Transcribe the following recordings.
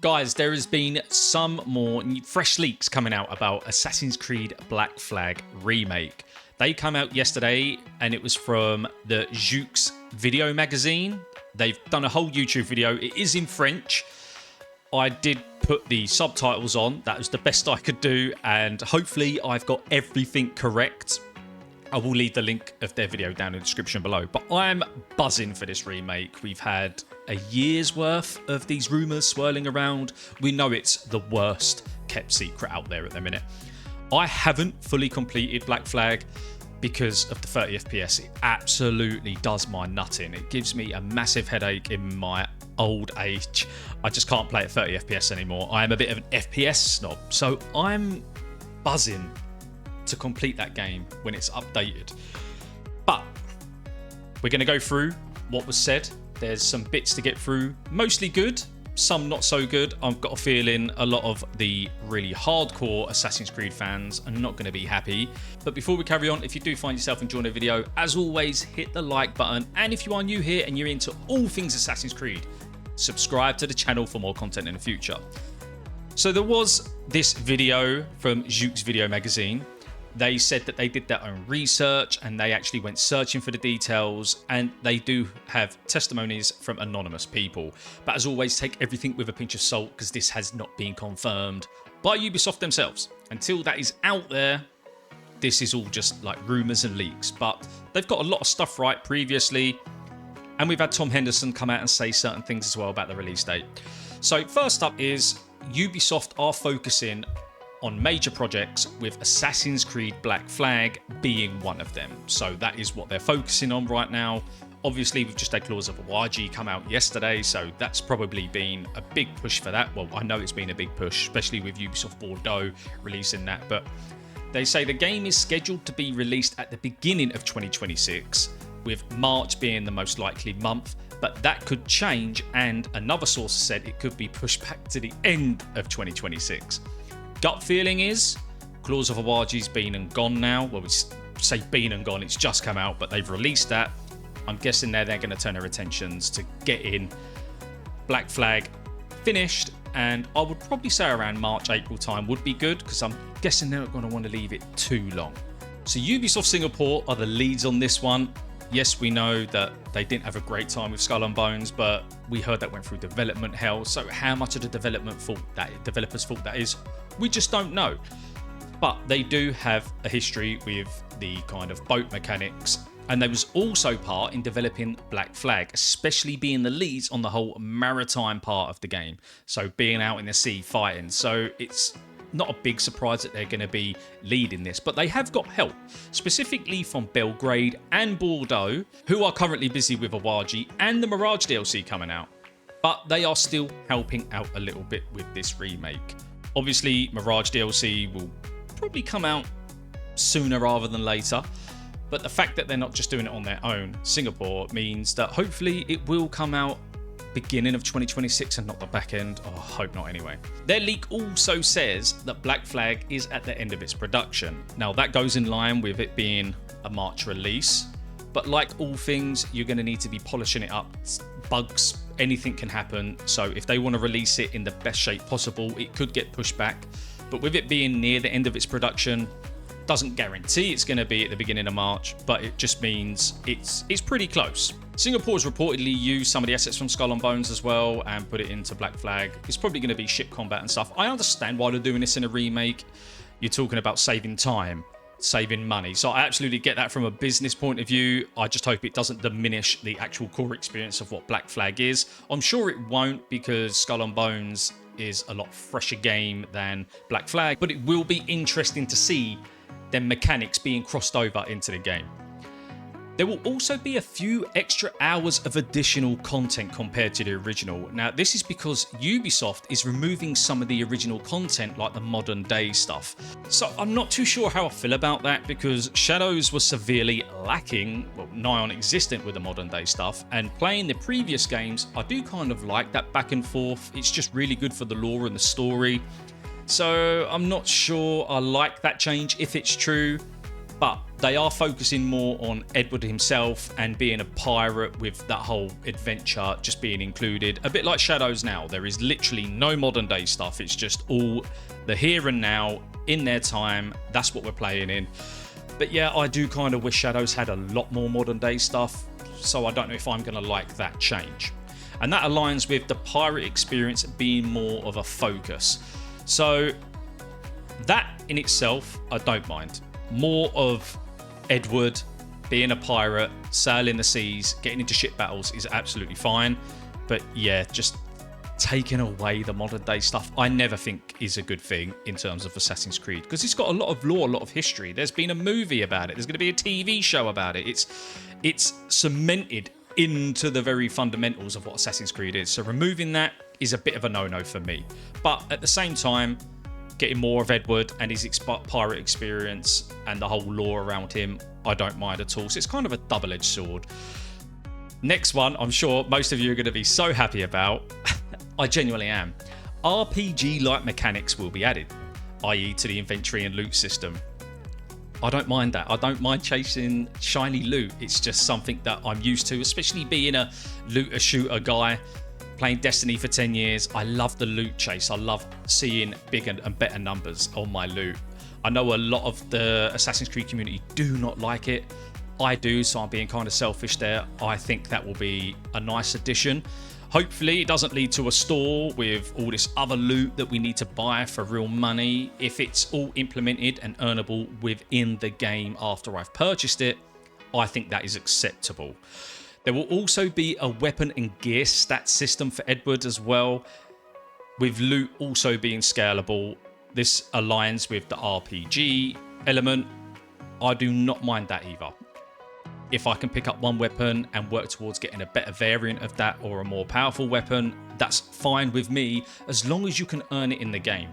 Guys, there has been some more fresh leaks coming out about Assassin's Creed Black Flag Remake. They come out yesterday and it was from the SOCAILS video magazine. They've done a whole YouTube video. It is in French. I did put the subtitles on. That was the best I could do, and hopefully I've got everything correct. I will leave the link of their video down in the description below. But I'm buzzing for this remake. We've had a year's worth of these rumours swirling around. We know it's the worst kept secret out there at the minute. I haven't fully completed Black Flag because of the 30 FPS. It absolutely does my nut in. It gives me a massive headache in my old age. I just can't play at 30 FPS anymore. I am a bit of an FPS snob. So I'm buzzing to complete that game when it's updated. But we're going to go through what was said. There's some bits to get through, mostly good, some not so good. I've got a feeling a lot of the really hardcore Assassin's Creed fans are not going to be happy. But before we carry on, if you do find yourself enjoying the video, as always, hit the like button. And if you are new here and you're into all things Assassin's Creed, subscribe to the channel for more content in the future. So there was this video from SOCAILS video magazine. They said that they did their own research and they actually went searching for the details, and they do have testimonies from anonymous people. But as always, take everything with a pinch of salt because this has not been confirmed by Ubisoft themselves. Until that is out there, this is all just like rumours and leaks. But they've got a lot of stuff right previously, and we've had Tom Henderson come out and say certain things as well about the release date. So first up is Ubisoft are focusing on major projects, with Assassin's Creed Black Flag being one of them. So that is what they're focusing on right now. Obviously, we've just had Claws of Awaji come out yesterday, so that's probably been a big push for that. Well, I know it's been a big push, especially with Ubisoft Bordeaux releasing that. But they say the game is scheduled to be released at the beginning of 2026, with March being the most likely month. But that could change, and another source said it could be pushed back to the end of 2026. Gut feeling is Claws of Awaji's been and gone now. Well, we say been and gone, it's just come out, but they've released that. I'm guessing they're going to turn their attentions to getting Black Flag finished, and I would probably say around March, April time would be good, because I'm guessing they're not going to want to leave it too long. So Ubisoft Singapore are the leads on this one. Yes, we know that they didn't have a great time with Skull and Bones, but we heard that went through development hell. So how much of the developers' fault that is, we just don't know. But they do have a history with the kind of boat mechanics, and they was also part in developing Black Flag, especially being the leads on the whole maritime part of the game. So being out in the sea fighting. So it's not a big surprise that they're going to be leading this, but they have got help, specifically from Belgrade and Bordeaux, who are currently busy with Awaji and the Mirage DLC coming out. But they are still helping out a little bit with this remake. Obviously, Mirage DLC will probably come out sooner rather than later, but the fact that they're not just doing it on their own, Singapore, means that hopefully it will come out beginning of 2026 and not the back end. Oh, I hope not anyway. Their leak also says that Black Flag is at the end of its production. Now that goes in line with it being a March release, but like all things, you're going to need to be polishing it up. Bugs, anything can happen. So if they want to release it in the best shape possible, it could get pushed back. But with it being near the end of its production, doesn't guarantee it's going to be at the beginning of March, but it just means it's pretty close. Singapore has reportedly used some of the assets from Skull and Bones as well and put it into Black Flag. It's probably going to be ship combat and stuff. I understand why they're doing this in a remake. You're talking about saving time, saving money. So I absolutely get that from a business point of view. I just hope it doesn't diminish the actual core experience of what Black Flag is. I'm sure it won't, because Skull and Bones is a lot fresher game than Black Flag, but it will be interesting to see their mechanics being crossed over into the game. There will also be a few extra hours of additional content compared to the original. Now, this is because Ubisoft is removing some of the original content, like the modern day stuff. So I'm not too sure how I feel about that, because Shadows was severely lacking, well, nigh non-existent with the modern day stuff. And playing the previous games, I do kind of like that back and forth. It's just really good for the lore and the story. So I'm not sure I like that change if it's true. But They are focusing more on Edward himself and being a pirate, with that whole adventure just being included. A bit like Shadows now. There is literally no modern day stuff. It's just all the here and now in their time. That's what we're playing in. But yeah, I do kind of wish Shadows had a lot more modern day stuff. So I don't know if I'm going to like that change. And that aligns with the pirate experience being more of a focus. So that in itself, I don't mind. More of Edward being a pirate, sailing the seas, getting into ship battles is absolutely fine. But yeah, just taking away the modern day stuff, I never think is a good thing in terms of Assassin's Creed, because it's got a lot of lore, a lot of history. There's been a movie about it. There's going to be a TV show about it. It's cemented into the very fundamentals of what Assassin's Creed is. So removing that is a bit of a no-no for me. But at the same time, getting more of Edward and his pirate experience and the whole lore around him, I don't mind at all. So it's kind of a double-edged sword. Next one, I'm sure most of you are going to be so happy about. I genuinely am. RPG-like mechanics will be added, i.e. to the inventory and loot system. I don't mind that. I don't mind chasing shiny loot. It's just something that I'm used to, especially being a looter-shooter guy, playing Destiny for 10 years. I love the loot chase. I love seeing bigger and better numbers on my loot. I know a lot of the Assassin's Creed community do not like it. I do, so I'm being kind of selfish there. I think that will be a nice addition. Hopefully it doesn't lead to a store with all this other loot that we need to buy for real money. If it's all implemented and earnable within the game after I've purchased it, I think that is acceptable. There will also be a weapon and gear stat system for Edward as well, with loot also being scalable. This aligns with the RPG element. I do not mind that either. If I can pick up one weapon and work towards getting a better variant of that or a more powerful weapon, that's fine with me, as long as you can earn it in the game.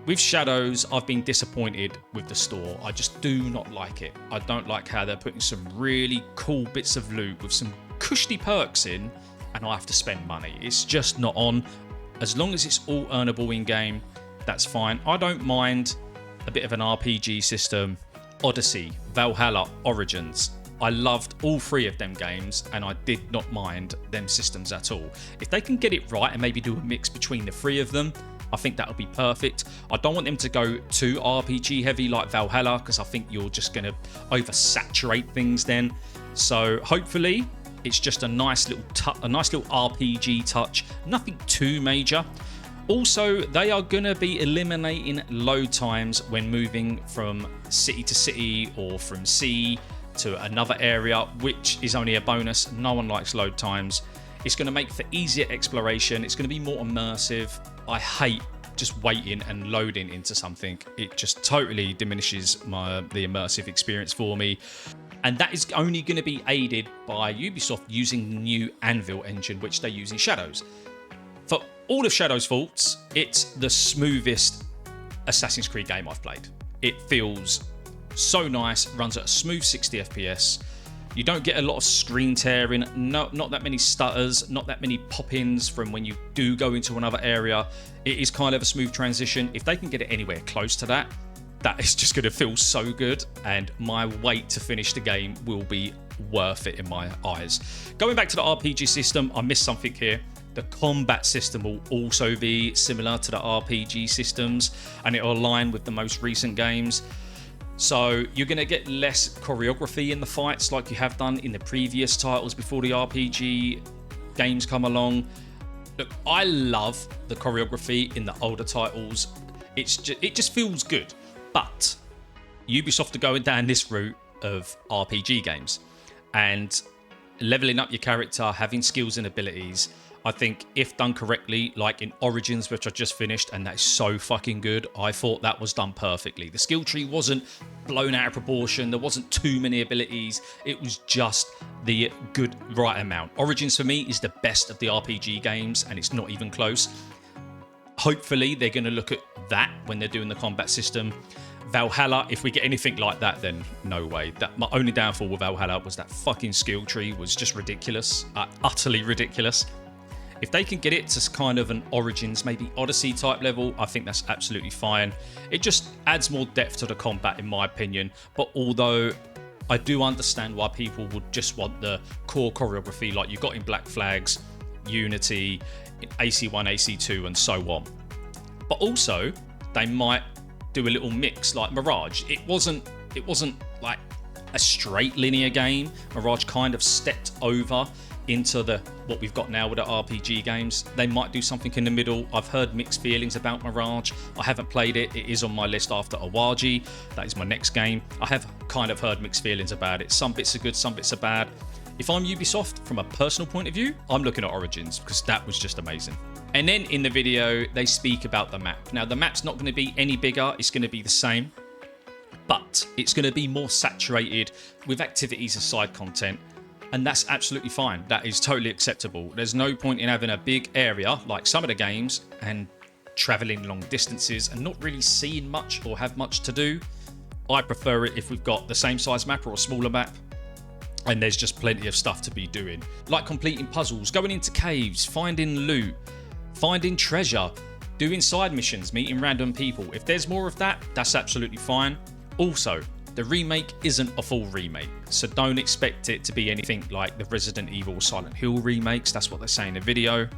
With Shadows, I've been disappointed with the store. I just do not like it. I don't like how they're putting some really cool bits of loot with some cushy perks in, and I have to spend money. It's just not on. As long as it's all earnable in game, that's fine. I don't mind a bit of an RPG system. Odyssey, Valhalla, Origins. I loved all three of them games, and I did not mind them systems at all. If they can get it right and maybe do a mix between the three of them, I think that would be perfect. I don't want them to go too RPG heavy like Valhalla, because I think you're just going to oversaturate things then. So hopefully it's just a nice little RPG touch, nothing too major. Also, they are going to be eliminating load times when moving from city to city or from sea to another area, which is only a bonus. No one likes load times. It's going to make for easier exploration. It's going to be more immersive. I hate just waiting and loading into something. It just totally diminishes the immersive experience for me. And that is only going to be aided by Ubisoft using the new Anvil engine, which they use in Shadows. For all of Shadows' faults, it's the smoothest Assassin's Creed game I've played. It feels so nice, runs at a smooth 60 FPS. You don't get a lot of screen tearing, not that many stutters, not that many pop-ins from when you do go into another area. It is kind of a smooth transition. If they can get it anywhere close to that, that is just going to feel so good, and my wait to finish the game will be worth it in my eyes. Going back to the RPG system, I missed something here. The combat system will also be similar to the RPG systems, and it will align with the most recent games. So you're going to get less choreography in the fights like you have done in the previous titles before the RPG games come along. Look, I love the choreography in the older titles. It just feels good. But Ubisoft are going down this route of RPG games and leveling up your character, having skills and abilities. I think if done correctly, like in Origins, which I just finished, and that is so fucking good, I thought that was done perfectly. The skill tree wasn't blown out of proportion. There wasn't too many abilities. It was just the good right amount. Origins for me is the best of the RPG games, and it's not even close. Hopefully they're going to look at that when they're doing the combat system. Valhalla, if we get anything like that, then no way. My only downfall with Valhalla was that fucking skill tree was just ridiculous, utterly ridiculous. If they can get it to kind of an Origins, maybe Odyssey type level, I think that's absolutely fine. It just adds more depth to the combat in my opinion. But although I do understand why people would just want the core choreography like you got in Black Flags, Unity, AC1, AC2 and so on. But also they might do a little mix like Mirage. It wasn't like a straight linear game. Mirage kind of stepped over into what we've got now with the RPG games. They might do something in the middle. I've heard mixed feelings about Mirage. I haven't played it. It is on my list after Awaji. That is my next game. I have kind of heard mixed feelings about it. Some bits are good, some bits are bad. If I'm Ubisoft, from a personal point of view, I'm looking at Origins because that was just amazing. And then in the video, they speak about the map. Now, the map's not going to be any bigger. It's going to be the same, but it's going to be more saturated with activities and side content. And that's absolutely fine. That is totally acceptable. There's no point in having a big area like some of the games and traveling long distances and not really seeing much or have much to do. I prefer it if we've got the same size map or a smaller map and there's just plenty of stuff to be doing. Like completing puzzles, going into caves, finding loot, finding treasure, doing side missions, meeting random people. If there's more of that, that's absolutely fine. Also, the remake isn't a full remake, so don't expect it to be anything like the Resident Evil or Silent Hill remakes. That's what they say in the video.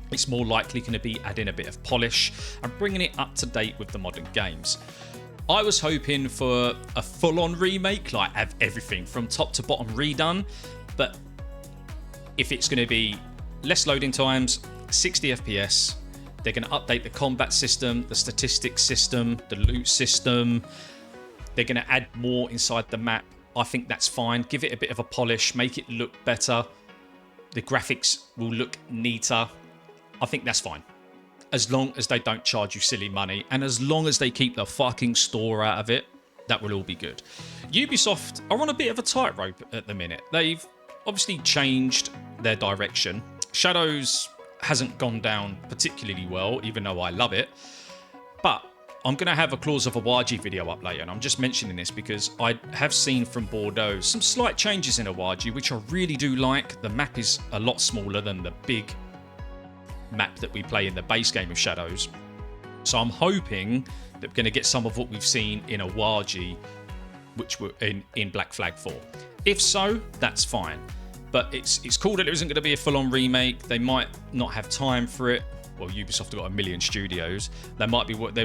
It's more likely going to be adding a bit of polish and bringing it up to date with the modern games. I was hoping for a full-on remake, like have everything from top to bottom redone, but if it's going to be less loading times, 60 FPS, they're going to update the combat system, the statistics system, the loot system. They're going to add more inside the map. I think that's fine. Give it a bit of a polish, make it look better. The graphics will look neater. I think that's fine. As long as they don't charge you silly money and as long as they keep the fucking store out of it, that will all be good. Ubisoft are on a bit of a tightrope at the minute. They've obviously changed their direction. Shadows hasn't gone down particularly well, even though I love it. But I'm going to have a Claws of Awaji video up later, and I'm just mentioning this because I have seen from Bordeaux some slight changes in Awaji, which I really do like. The map is a lot smaller than the big map that we play in the base game of Shadows. So I'm hoping that we're going to get some of what we've seen in Awaji, which were in Black Flag 4. If so, that's fine. But it's cool that there isn't going to be a full-on remake. They might not have time for it. Well, Ubisoft have got a million studios. They're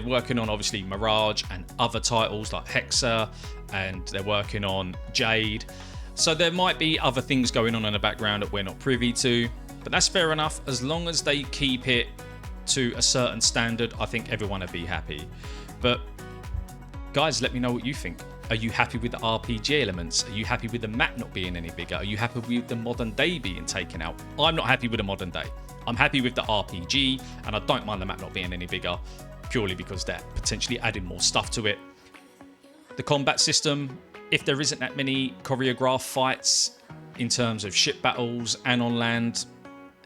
working on obviously Mirage and other titles like Hexa, and they're working on Jade. So there might be other things going on in the background that we're not privy to, but that's fair enough. As long as they keep it to a certain standard, I think everyone will be happy. But guys, let me know what you think. Are you happy with the RPG elements? Are you happy with the map not being any bigger? Are you happy with the modern day being taken out? I'm not happy with the modern day. I'm happy with the RPG, and I don't mind the map not being any bigger, purely because they're potentially adding more stuff to it. The combat system, if there isn't that many choreographed fights in terms of ship battles and on land,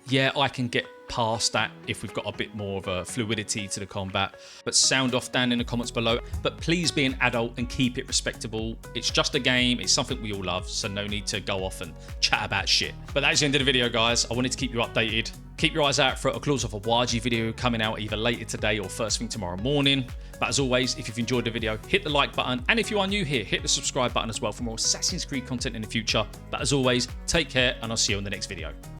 yeah, I can get past that if we've got a bit more of a fluidity to the combat. But sound off down in the comments below. But please be an adult and keep it respectable. It's just a game. It's something we all love, so no need to go off and chat about shit. But that's the end of the video, guys. I wanted to keep you updated. Keep your eyes out for a Claws of Awaji video coming out either later today or first thing tomorrow morning. But as always, if you've enjoyed the video, hit the like button. And if you are new here, hit the subscribe button as well for more Assassin's Creed content in the future. But as always, take care, and I'll see you in the next video.